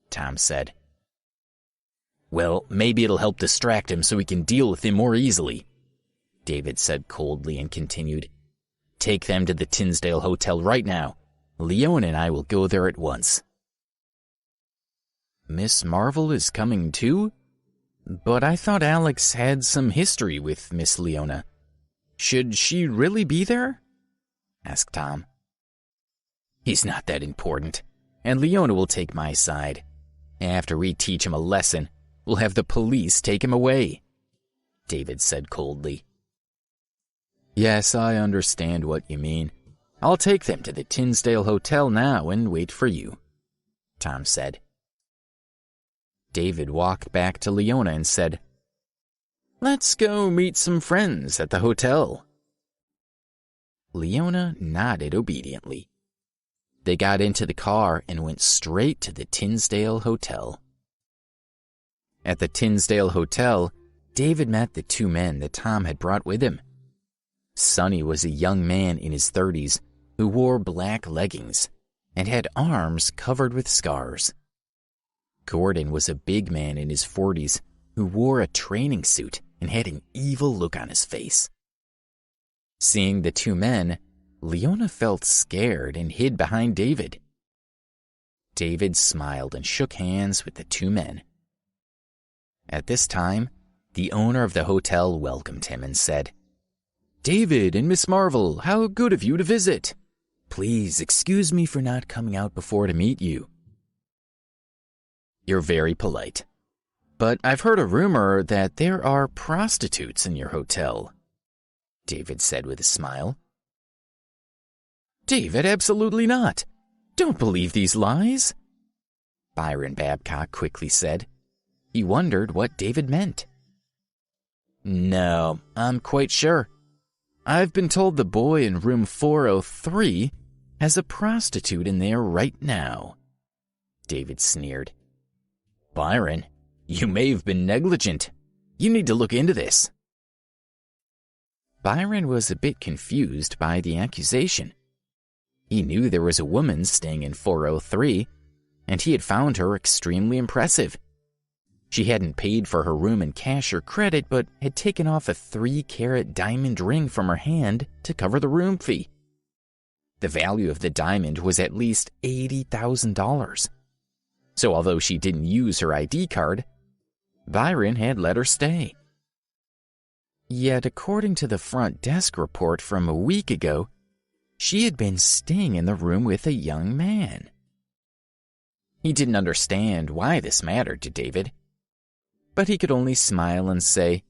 Tom said. "Well, maybe it'll help distract him so we can deal with him more easily," David said coldly and continued. "Take them to the Tinsdale Hotel right now. Leona and I will go there at once." "Miss Marvel is coming too? But I thought Alex had some history with Miss Leona. Should she really be there?" asked Tom. "He's not that important, and Leona will take my side. After we teach him a lesson, we'll have the police take him away," David said coldly. "Yes, I understand what you mean. I'll take them to the Tinsdale Hotel now and wait for you," Tom said. David walked back to Leona and said, "Let's go meet some friends at the hotel." Leona nodded obediently. They got into the car and went straight to the Tinsdale Hotel. At the Tinsdale Hotel, David met the 2 men that Tom had brought with him. Sonny was a young man in his 30s who wore black leggings and had arms covered with scars. Gordon was a big man in his 40s who wore a training suit and had an evil look on his face. Seeing the 2 men, Leona felt scared and hid behind David. David smiled and shook hands with the 2 men. At this time, the owner of the hotel welcomed him and said, "David and Miss Marvel, how good of you to visit. Please excuse me for not coming out before to meet you." "You're very polite. But I've heard a rumor that there are prostitutes in your hotel," David said with a smile. "David, absolutely not. Don't believe these lies," Byron Babcock quickly said. He wondered what David meant. "No, I'm quite sure. I've been told the boy in room 403 has a prostitute in there right now," David sneered. "Byron, you may have been negligent. You need to look into this." Byron was a bit confused by the accusation. He knew there was a woman staying in 403, and he had found her extremely impressive. She hadn't paid for her room in cash or credit, but had taken off a 3-carat diamond ring from her hand to cover the room fee. The value of the diamond was at least $80,000. So although she didn't use her ID card, Byron had let her stay. Yet according to the front desk report from a week ago, she had been staying in the room with a young man. He didn't understand why this mattered to David, but he could only smile and say,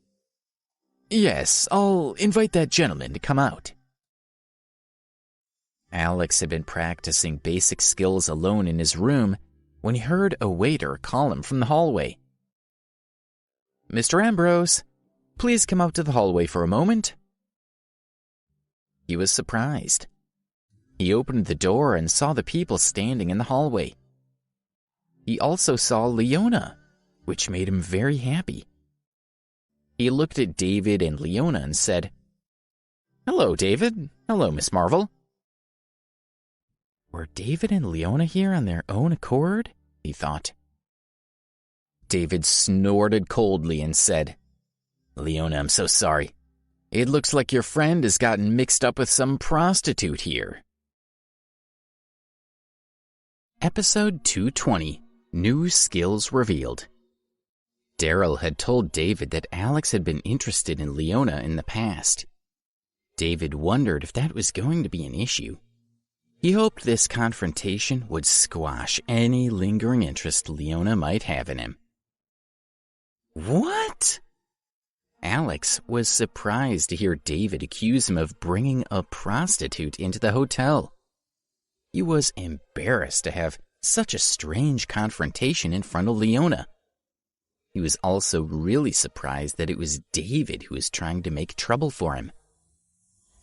"Yes, I'll invite that gentleman to come out." Alex had been practicing basic skills alone in his room when he heard a waiter call him from the hallway. "Mr. Ambrose, please come out to the hallway for a moment." He was surprised. He opened the door and saw the people standing in the hallway. He also saw Leona, which made him very happy. He looked at David and Leona and said, "Hello, David. Hello, Miss Marvel." Were David and Leona here on their own accord? He thought. David snorted coldly and said, "Leona, I'm so sorry. It looks like your friend has gotten mixed up with some prostitute here." Episode 220, New Skills Revealed. Daryl had told David that Alex had been interested in Leona in the past. David wondered if that was going to be an issue. He hoped this confrontation would squash any lingering interest Leona might have in him. "What?" Alex was surprised to hear David accuse him of bringing a prostitute into the hotel. He was embarrassed to have such a strange confrontation in front of Leona. He was also really surprised that it was David who was trying to make trouble for him.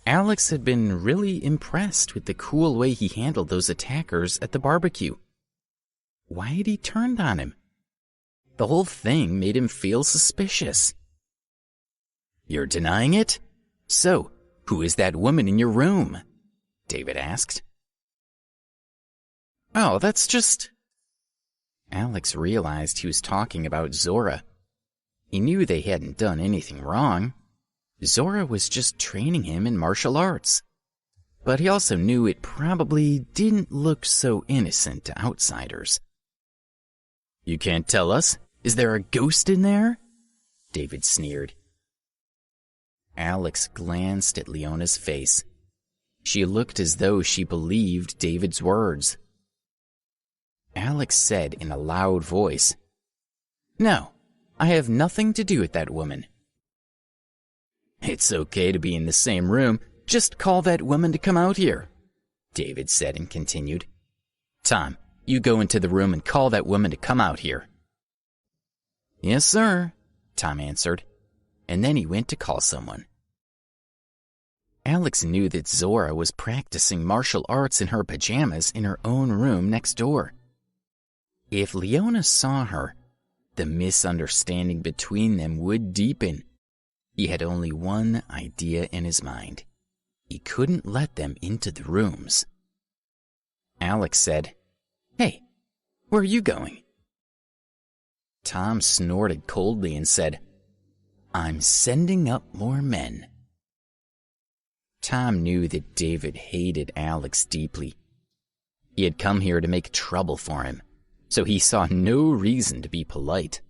Alex had been really impressed with the cool way he handled those attackers at the barbecue. Why had he turned on him? The whole thing made him feel suspicious. "You're denying it? So, who is that woman in your room?" David asked. "Oh, that's just..." Alex realized he was talking about Zora. He knew they hadn't done anything wrong. Zora was just training him in martial arts. But he also knew it probably didn't look so innocent to outsiders. "You can't tell us? Is there a ghost in there?" David sneered. Alex glanced at Leona's face. She looked as though she believed David's words. Alex said in a loud voice, "No, I have nothing to do with that woman." "It's okay to be in the same room. Just call that woman to come out here," David said and continued. "Tom, you go into the room and call that woman to come out here." "Yes, sir," Tom answered, and then he went to call someone. Alex knew that Zora was practicing martial arts in her pajamas in her own room next door. If Leona saw her, the misunderstanding between them would deepen. He had only one idea in his mind. He couldn't let them into the rooms. Alex said, "Hey, where are you going?" Tom snorted coldly and said, "I'm sending up more men." Tom knew that David hated Alex deeply. He had come here to make trouble for him, so he saw no reason to be polite.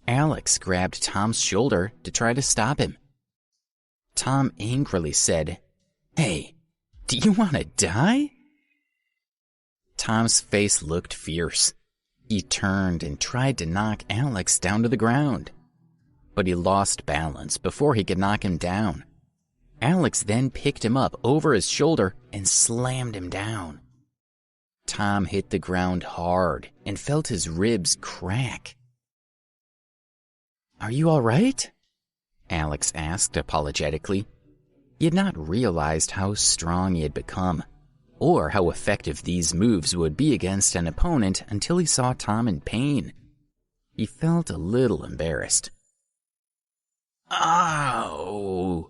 Alex grabbed Tom's shoulder to try to stop him. Tom angrily said, "Hey, do you want to die?" Tom's face looked fierce. He turned and tried to knock Alex down to the ground, but he lost balance before he could knock him down. Alex then picked him up over his shoulder and slammed him down. Tom hit the ground hard and felt his ribs crack. "Are you all right?" Alex asked apologetically. He had not realized how strong he had become, or how effective these moves would be against an opponent until he saw Tom in pain. He felt a little embarrassed. "Ow!"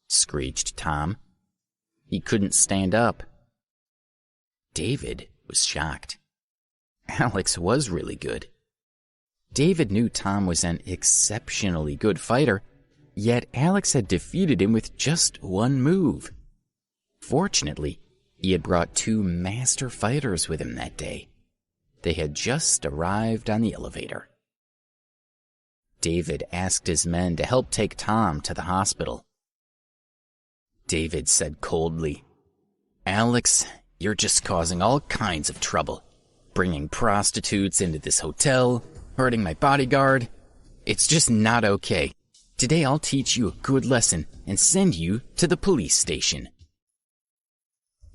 screeched Tom. He couldn't stand up. David was shocked. Alex was really good. David knew Tom was an exceptionally good fighter, yet Alex had defeated him with just one move. Fortunately, he had brought 2 master fighters with him that day. They had just arrived on the elevator. David asked his men to help take Tom to the hospital. David said coldly, "Alex, you're just causing all kinds of trouble. Bringing prostitutes into this hotel, hurting my bodyguard. It's just not okay. Today I'll teach you a good lesson and send you to the police station."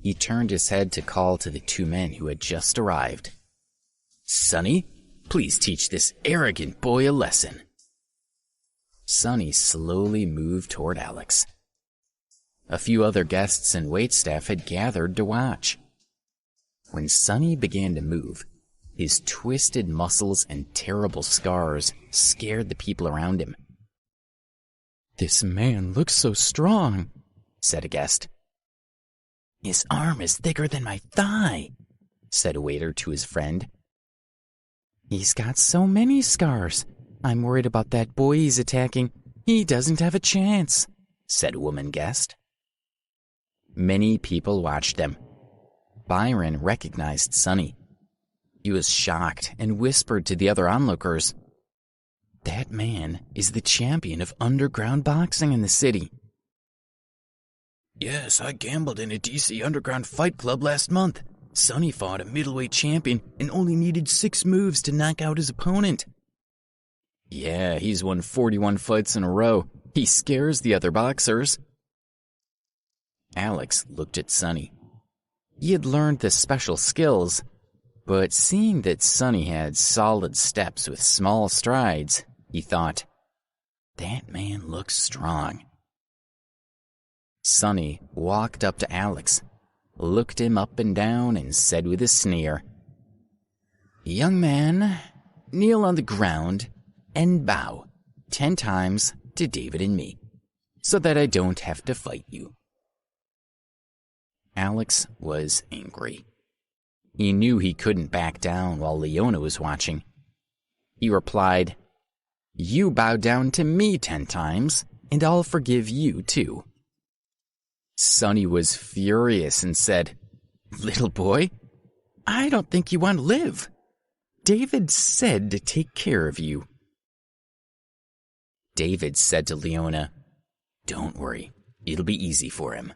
He turned his head to call to the 2 men who had just arrived. "Sonny, please teach this arrogant boy a lesson." Sonny slowly moved toward Alex. A few other guests and waitstaff had gathered to watch. When Sonny began to move, his twisted muscles and terrible scars scared the people around him. "This man looks so strong," said a guest. "His arm is thicker than my thigh," said a waiter to his friend. "He's got so many scars. I'm worried about that boy he's attacking. He doesn't have a chance," said a woman guest. Many people watched them. Byron recognized Sonny. He was shocked and whispered to the other onlookers, "That man is the champion of underground boxing in the city." "Yes, I gambled in a DC underground fight club last month. Sonny fought a middleweight champion and only needed 6 moves to knock out his opponent." Yeah, he's won 41 fights in a row. He scares the other boxers. Alex looked at Sonny. He had learned the special skills, but seeing that Sonny had solid steps with small strides, he thought, that man looks strong. Sonny walked up to Alex, looked him up and down, and said with a sneer, "Young man, kneel on the ground and bow 10 times to David and me, so that I don't have to fight you." Alex was angry. He knew he couldn't back down while Leona was watching. He replied, "You bow down to me 10 times, and I'll forgive you too." Sonny was furious and said, "Little boy, I don't think you want to live. David said to take care of you." David said to Leona, "Don't worry, it'll be easy for him."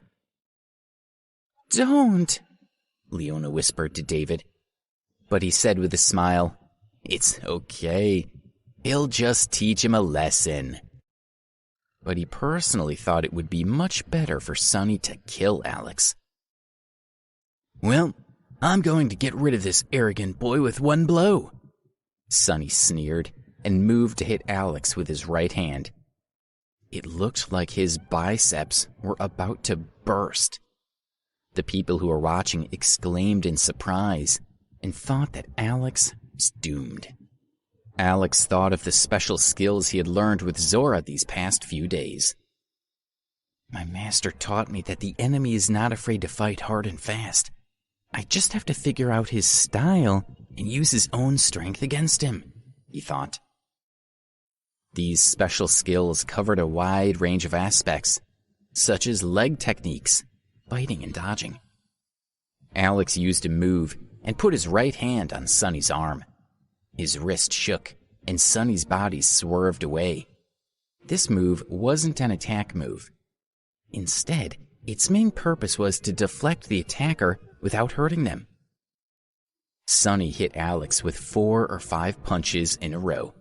"Don't," Leona whispered to David. But he said with a smile, "It's okay. He'll just teach him a lesson." But he personally thought it would be much better for Sonny to kill Alex. "Well, I'm going to get rid of this arrogant boy with one blow," Sonny sneered and moved to hit Alex with his right hand. It looked like his biceps were about to burst. The people who were watching exclaimed in surprise and thought that Alex was doomed. Alex thought of the special skills he had learned with Zora these past few days. "My master taught me that the enemy is not afraid to fight hard and fast. I just have to figure out his style and use his own strength against him," he thought. These special skills covered a wide range of aspects, such as leg techniques, fighting and dodging. Alex used a move and put his right hand on Sonny's arm. His wrist shook, and Sonny's body swerved away. This move wasn't an attack move. Instead, its main purpose was to deflect the attacker without hurting them. Sonny hit Alex with 4 or 5 punches in a row.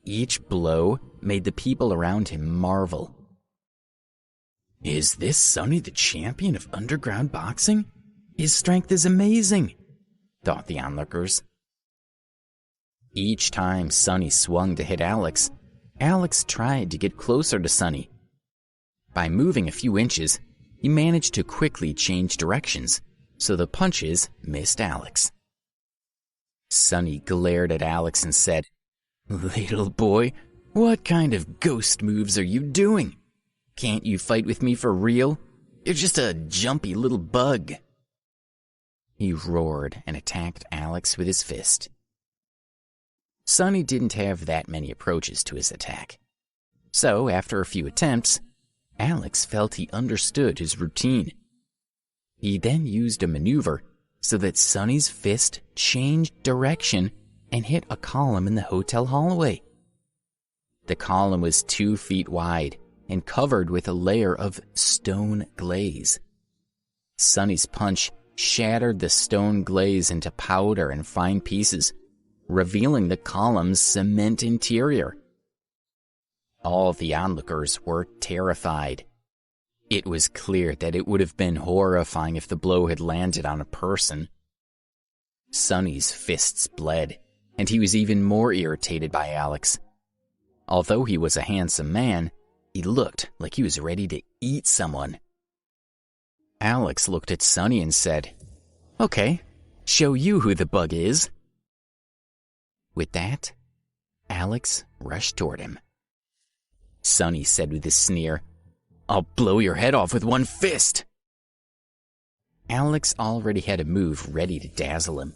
Each blow made the people around him marvel. "Is this Sonny the champion of underground boxing? His strength is amazing," thought the onlookers. Each time Sonny swung to hit Alex, Alex tried to get closer to Sonny. By moving a few inches, he managed to quickly change directions, so the punches missed Alex. Sonny glared at Alex and said, "Little boy, what kind of ghost moves are you doing? Can't you fight with me for real? You're just a jumpy little bug." He roared and attacked Alex with his fist. Sonny didn't have that many approaches to his attack. So, after a few attempts, Alex felt he understood his routine. He then used a maneuver so that Sonny's fist changed direction and hit a column in the hotel hallway. The column was 2 feet wide and covered with a layer of stone glaze. Sonny's punch shattered the stone glaze into powder and fine pieces, revealing the column's cement interior. All the onlookers were terrified. It was clear that it would have been horrifying if the blow had landed on a person. Sonny's fists bled, and he was even more irritated by Alex. Although he was a handsome man, he looked like he was ready to eat someone. Alex looked at Sonny and said, "Okay, show you who the bug is." With that, Alex rushed toward him. Sonny said with a sneer, "I'll blow your head off with one fist." Alex already had a move ready to dazzle him.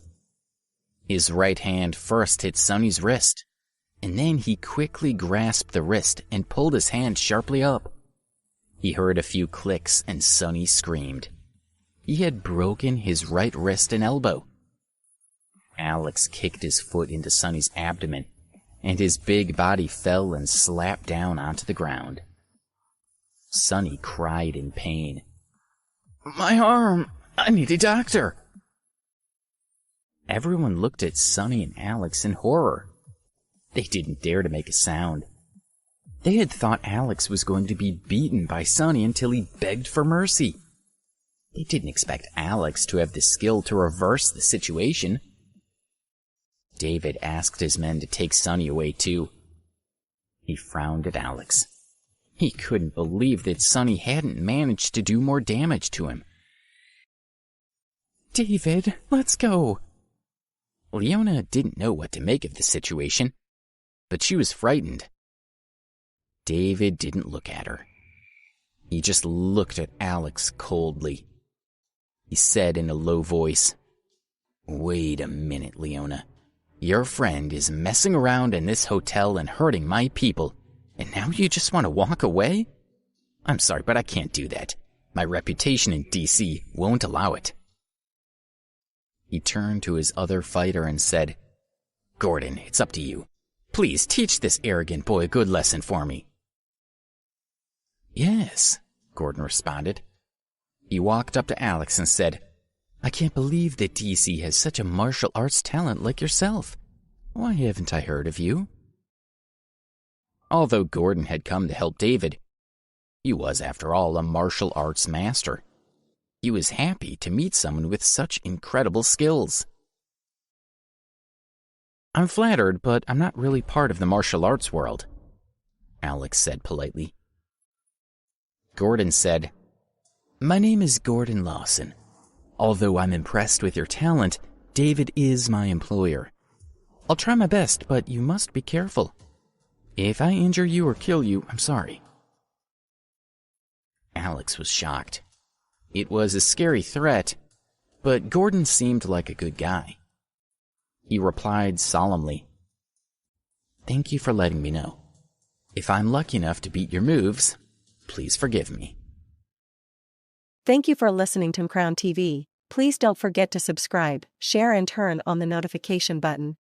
His right hand first hit Sonny's wrist, and then he quickly grasped the wrist and pulled his hand sharply up. He heard a few clicks and Sonny screamed. He had broken his right wrist and elbow. Alex kicked his foot into Sonny's abdomen, and his big body fell and slapped down onto the ground. Sonny cried in pain. "My arm! I need a doctor!" Everyone looked at Sonny and Alex in horror. They didn't dare to make a sound. They had thought Alex was going to be beaten by Sonny until he begged for mercy. They didn't expect Alex to have the skill to reverse the situation. David asked his men to take Sonny away too. He frowned at Alex. He couldn't believe that Sonny hadn't managed to do more damage to him. "David, let's go." Leona didn't know what to make of the situation, but she was frightened. David didn't look at her. He just looked at Alex coldly. He said in a low voice, "Wait a minute, Leona. Your friend is messing around in this hotel and hurting my people, and now you just want to walk away? I'm sorry, but I can't do that. My reputation in D.C. won't allow it." He turned to his other fighter and said, "Gordon, it's up to you. Please teach this arrogant boy a good lesson for me." "Yes," Gordon responded. He walked up to Alex and said, "I can't believe that DC has such a martial arts talent like yourself. Why haven't I heard of you?" Although Gordon had come to help David, he was, after all, a martial arts master. He was happy to meet someone with such incredible skills. "I'm flattered, but I'm not really part of the martial arts world," Alex said politely. Gordon said, "My name is Gordon Lawson. Although I'm impressed with your talent, David is my employer. I'll try my best, but you must be careful. If I injure you or kill you, I'm sorry." Alex was shocked. It was a scary threat, but Gordon seemed like a good guy. He replied solemnly, "Thank you for letting me know. If I'm lucky enough to beat your moves, please forgive me." Thank you for listening to Crown TV. Please don't forget to subscribe, share and turn on the notification button.